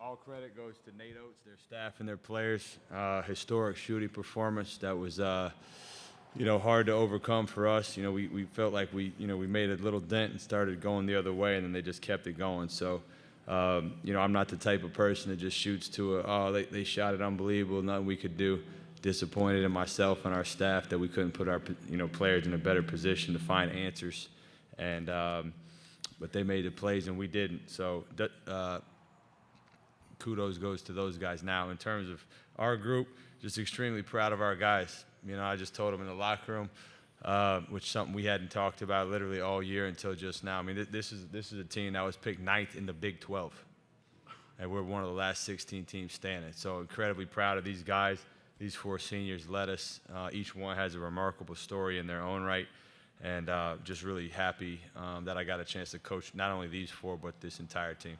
All credit goes to Nate Oates, their staff and their players. Historic shooting performance that was, hard to overcome for us. We felt like we made a little dent and started going the other way, and then they just kept it going. So, I'm not the type of person that just shoots to they shot it unbelievable, nothing we could do. Disappointed in myself and our staff that we couldn't put our, players in a better position to find answers. And, but they made the plays and we didn't. So, kudos goes to those guys. Now, in terms of our group, just extremely proud of our guys. I just told them in the locker room, which is something we hadn't talked about literally all year until just now. This is a team that was picked 9th in the Big 12, and we're one of the last 16 teams standing. So incredibly proud of these guys. These 4 seniors led us. Each one has a remarkable story in their own right, and just really happy that I got a chance to coach not only these 4 but this entire team.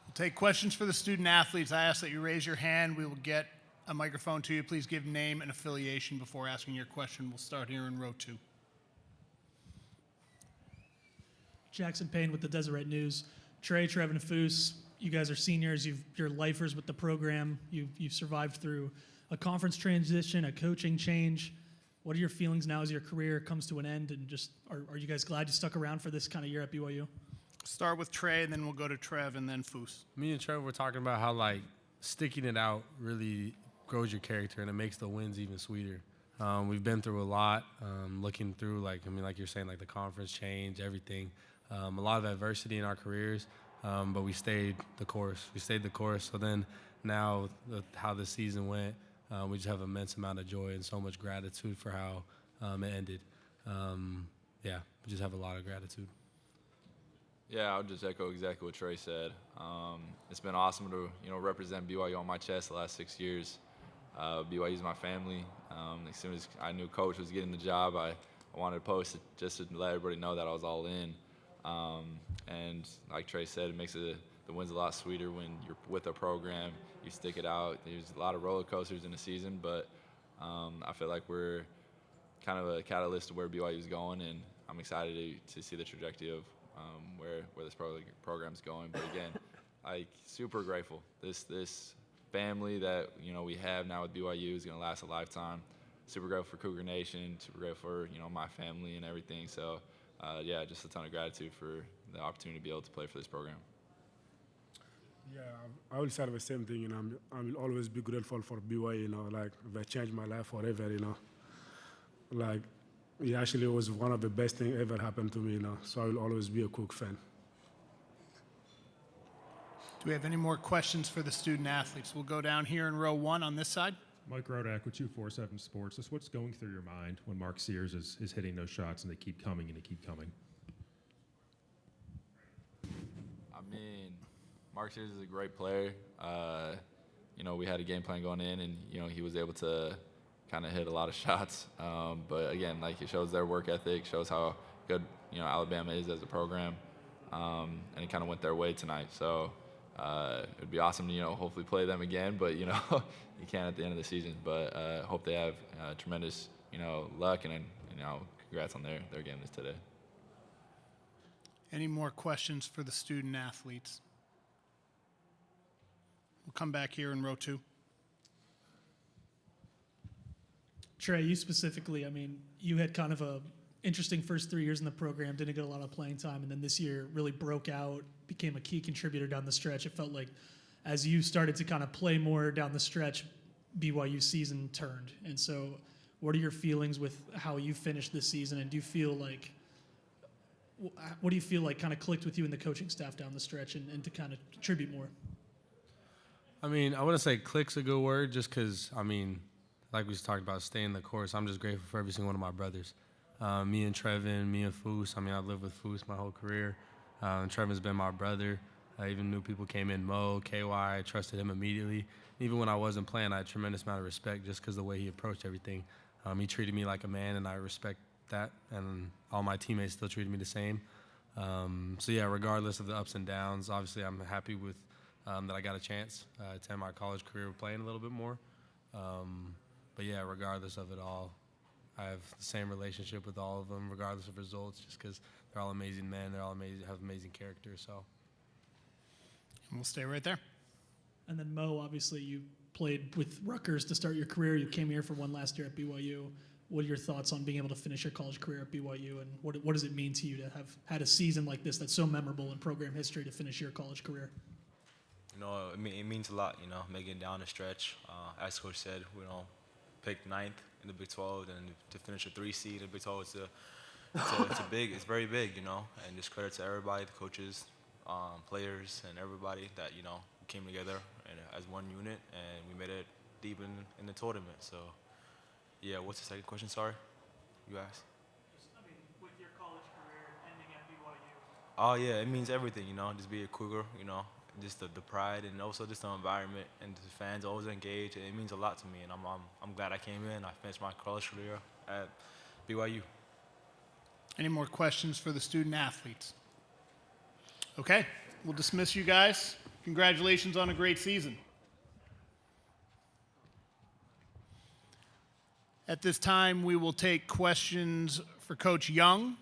We'll take questions for the student athletes. I ask that you raise your hand. We will get a microphone to you. Please give name and affiliation before asking your question. We'll start here in row 2. Jackson Payne with the Deseret News. Trey, Trev, and Foose, you guys are seniors. You're lifers with the program. You've survived through a conference transition, a coaching change. What are your feelings now as your career comes to an end? And just are you guys glad you stuck around for this kind of year at BYU? Start with Trey, and then we'll go to Trev, and then Foose. Me and Trev were talking about how, sticking it out really grows your character, and it makes the wins even sweeter. We've been through a lot, looking through, like you're saying, the conference change, everything. A lot of adversity in our careers, but we stayed the course. So then now how the season went, we just have an immense amount of joy and so much gratitude for how it ended. We just have a lot of gratitude. Yeah, I'll just echo exactly what Trey said. It's been awesome to represent BYU on my chest the last 6 years. BYU is my family. As soon as I knew Coach was getting the job, I wanted to post it just to let everybody know that I was all in. And like Trey said, it makes the wins a lot sweeter when you're with a program. You stick it out. There's a lot of roller coasters in the season, but I feel like we're kind of a catalyst to where BYU is going, and I'm excited to see the trajectory of where this program's going. But again, super grateful. This family that we have now with BYU is going to last a lifetime. Super grateful for Cougar Nation. Super grateful for my family and everything. So just a ton of gratitude for the opportunity to be able to play for this program. Yeah, I will say the same thing. I will always be grateful for BYU. They changed my life forever. It actually was one of the best things ever happened to me, so I will always be a Coug fan. Do we have any more questions for the student athletes? We'll go down here in row 1 on this side. Mike Rodak with 247 Sports. Just what's going through your mind when Mark Sears is hitting those shots and they keep coming and they keep coming? Mark Sears is a great player. We had a game plan going in, and he was able to kind of hit a lot of shots. But again, it shows their work ethic, shows how good Alabama is as a program, and it kind of went their way tonight. So it'd be awesome to hopefully play them again, but you can't at the end of the season. But hope they have tremendous luck, and congrats on their game today. Any more questions for the student athletes? We'll come back here in row 2. Trey, you specifically, you had kind of a interesting first 3 years in the program, didn't get a lot of playing time, and then this year really broke out, became a key contributor down the stretch. It felt like as you started to kind of play more down the stretch, BYU season turned. And so what are your feelings with how you finished this season, and what do you feel like kind of clicked with you and the coaching staff down the stretch and to kind of contribute more? I wouldn't say click's a good word, just because, like we just talked about, staying the course. I'm just grateful for every single one of my brothers. Me and Trevin, me and Foose. I've lived with Foose my whole career. Trevin's been my brother. I even knew people came in, Mo, KY. I trusted him immediately. Even when I wasn't playing, I had a tremendous amount of respect just because of the way he approached everything. He treated me like a man, and I respect that. And all my teammates still treated me the same. Regardless of the ups and downs, obviously I'm happy with that I got a chance to end my college career playing a little bit more. Regardless of it all, I have the same relationship with all of them, regardless of results, just because they're all amazing men. They're all amazing, have amazing character. So We'll stay right there. And then Mo, obviously you played with Rutgers to start your career. You came here for one last year at BYU. What are your thoughts on being able to finish your college career at BYU, and what does it mean to you to have had a season like this that's so memorable in program history to finish your college career? You know, it means a lot, you know, making it down the stretch. As Coach said, we picked ninth in the Big 12, and to finish a 3 seed in the Big 12, it's very big, you know. And just credit to everybody, the coaches, players, and everybody that came together as one unit, and we made it deep in the tournament. So, yeah. What's the second question? Sorry, you asked. With your college career ending at BYU. Oh yeah, it means everything, just be a Cougar, just the pride, and also just the environment, and the fans always engaged. It means a lot to me, and I'm glad I came in. I finished my college career at BYU. Any more questions for the student athletes? Okay, we'll dismiss you guys. Congratulations on a great season. At this time, we will take questions for Coach Young.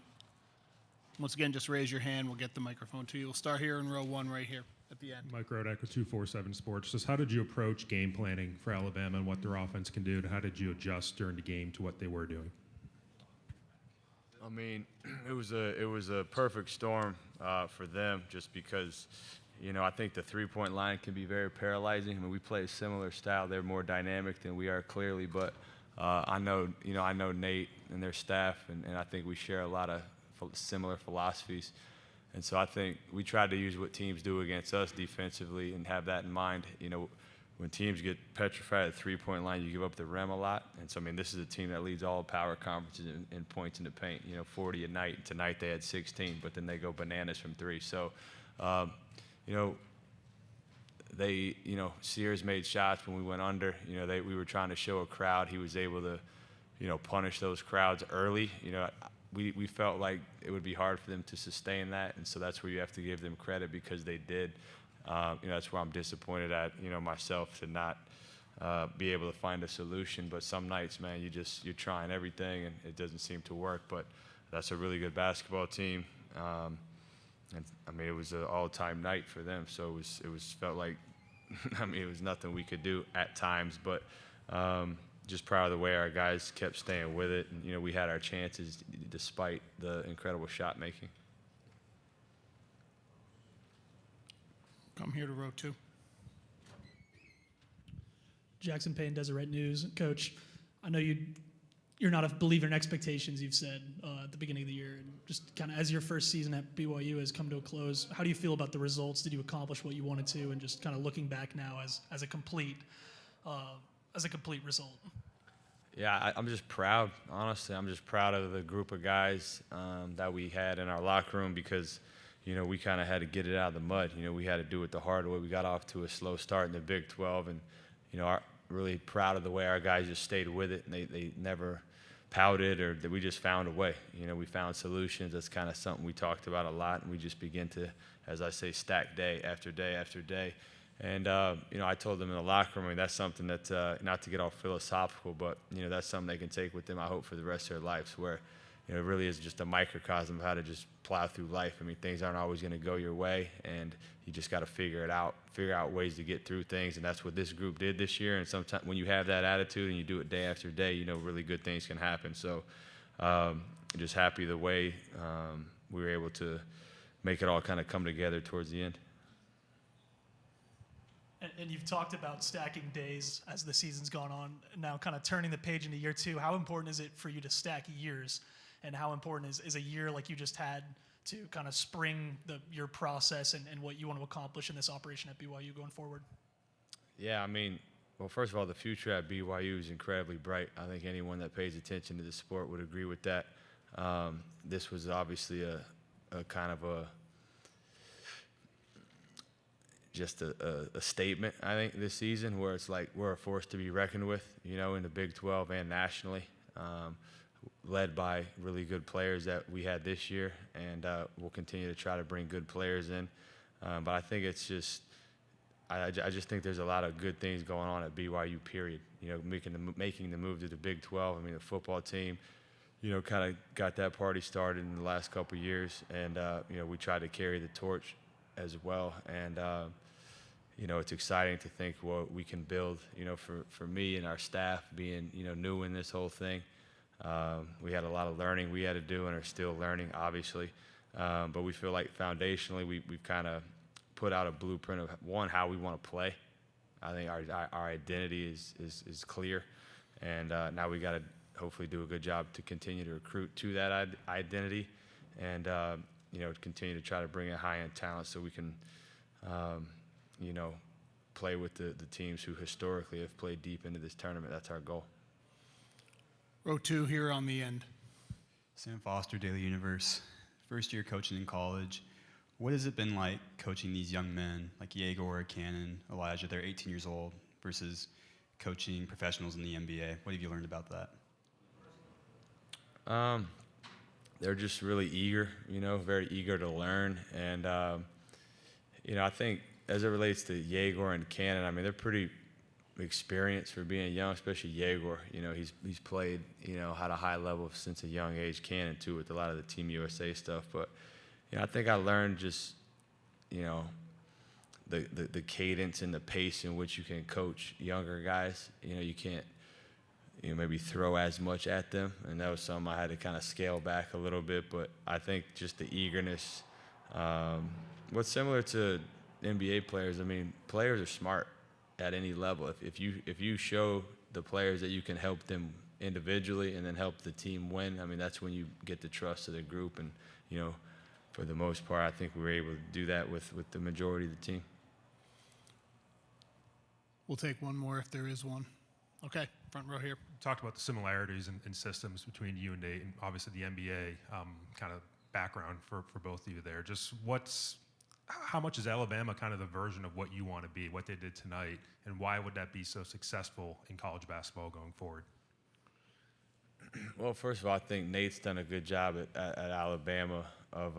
Once again, just raise your hand. We'll get the microphone to you. We'll start here in row 1 right here at the end. Mike Rodak with 247 Sports. Just how did you approach game planning for Alabama and what their offense can do? And how did you adjust during the game to what they were doing? I mean, it was a perfect storm for them, just because, I think the three-point line can be very paralyzing. I mean, we play a similar style. They're more dynamic than we are, clearly, but I know Nate and their staff, and I think we share a lot of similar philosophies. And so I think we tried to use what teams do against us defensively and have that in mind. When teams get petrified at the three-point line, you give up the rim a lot. And so, I mean, this is a team that leads all power conferences in points in the paint, 40 a night. Tonight they had 16, but then they go bananas from 3. So, Sears made shots when we went under. We were trying to show a crowd. He was able to, punish those crowds early. We felt like it would be hard for them to sustain that, and so that's where you have to give them credit, because they did. That's where I'm disappointed at, myself, to not be able to find a solution. But some nights, man, you're trying everything and it doesn't seem to work. But that's a really good basketball team. And I mean, it was an all-time night for them. So it was felt like, it was nothing we could do at times. But just proud of the way our guys kept staying with it. And, we had our chances despite the incredible shot making. Come here to row 2. Jackson Payne, Deseret News. Coach, I know you're not a believer in expectations, you've said at the beginning of the year. And just kind of as your first season at BYU has come to a close, how do you feel about the results? Did you accomplish what you wanted to? And just kind of looking back now as a complete result. Yeah, I'm just proud. Honestly, I'm just proud of the group of guys that we had in our locker room, because we kind of had to get it out of the mud. We had to do it the hard way. We got off to a slow start in the Big 12, and really proud of the way our guys just stayed with it, and they never pouted, or that we just found a way. We found solutions. That's kind of something we talked about a lot, and we just begin to, as I say, stack day after day after day. And I told them in the locker room, that's something that, not to get all philosophical, but that's something they can take with them, I hope, for the rest of their lives, where it really is just a microcosm of how to just plow through life. I mean, things aren't always going to go your way, and you just got to figure out ways to get through things. And that's what this group did this year. And sometimes when you have that attitude and you do it day after day, really good things can happen. So just happy the way we were able to make it all kind of come together towards the end. And you've talked about stacking days as the season's gone on, now kind of turning the page into year 2. How important is it for you to stack years? And how important is a year like you just had to kind of spring your process and what you want to accomplish in this operation at BYU going forward? Yeah, I mean, well, first of all, the future at BYU is incredibly bright. I think anyone that pays attention to the sport would agree with that. This was obviously a kind of just a statement, I think, this season, where it's like we're a force to be reckoned with, in the Big 12 and nationally, led by really good players that we had this year, and we'll continue to try to bring good players in. But I think it's just, I just think there's a lot of good things going on at BYU, period. Making the move to the Big 12. I mean, the football team, kind of got that party started in the last couple of years, and we tried to carry the torch as well. And it's exciting to think what we can build, for me and our staff being, new in this whole thing. We had a lot of learning we had to do and are still learning, obviously. But we feel like foundationally we've kind of put out a blueprint of, one, how we want to play. I think our identity is clear. And now we got to hopefully do a good job to continue to recruit to that identity and, continue to try to bring in high-end talent so we can, play with the teams who historically have played deep into this tournament. That's our goal. Row 2 here on the end. Sam Foster, Daily Universe. First year coaching in college. What has it been like coaching these young men like Yegor, Cannon, Elijah? They're 18 years old versus coaching professionals in the NBA. What have you learned about that? They're just really eager, very eager to learn. And, I think as it relates to Yegor and Cannon, I mean, they're pretty experienced for being young, especially Yegor. He's played, at a high level since a young age. Cannon, too, with a lot of the Team USA stuff. But, I think I learned just, the cadence and the pace in which you can coach younger guys. You can't, maybe throw as much at them. And that was something I had to kind of scale back a little bit. But I think just the eagerness, what's similar to NBA players, I mean, players are smart at any level. If you show the players that you can help them individually and then help the team win, I mean, that's when you get the trust of the group. And, for the most part, I think we were able to do that with the majority of the team. We'll take one more if there is one. Okay, front row here. Talked about the similarities in systems between you and Nate, and obviously the NBA kind of background for both of you there. Just how much is Alabama kind of the version of what you want to be, what they did tonight, and why would that be so successful in college basketball going forward? Well, first of all, I think Nate's done a good job at Alabama of,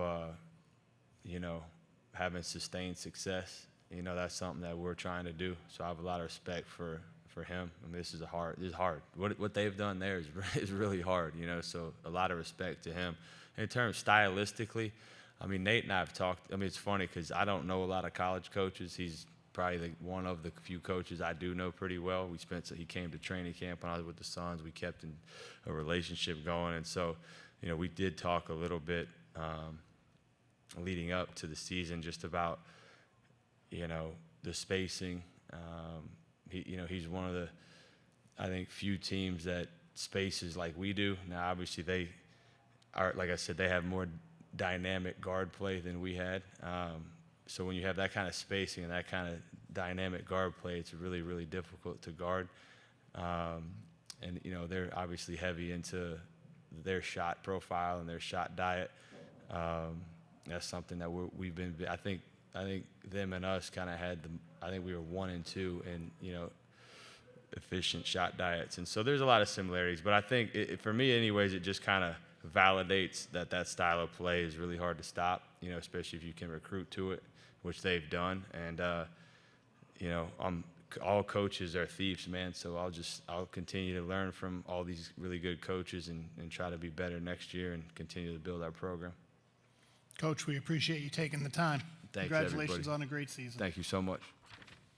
having sustained success. That's something that we're trying to do. So I have a lot of respect for him. I mean, this is hard. What they've done there is really hard, so a lot of respect to him. In terms stylistically, I mean, Nate and I have talked. I mean, it's funny because I don't know a lot of college coaches. He's probably one of the few coaches I do know pretty well. He came to training camp when I was with the Suns. We kept a relationship going. And so, we did talk a little bit leading up to the season just about, the spacing. He's one of the, I think, few teams that spaces like we do. Now, obviously, they are, like I said, they have more dynamic guard play than we had. So when you have that kind of spacing and that kind of dynamic guard play, it's really, really difficult to guard. And, they're obviously heavy into their shot profile and their shot diet. That's something that we've been, I think them and us kind of had I think we were 1 and 2 in, efficient shot diets. And so there's a lot of similarities, but I think for me anyways, it just kind of validates that style of play is really hard to stop, especially if you can recruit to it, which they've done. And, all coaches are thieves, man. So I'll continue to learn from all these really good coaches and try to be better next year and continue to build our program. Coach, we appreciate you taking the time. Thanks, Congratulations everybody. on a great season. Thank you so much.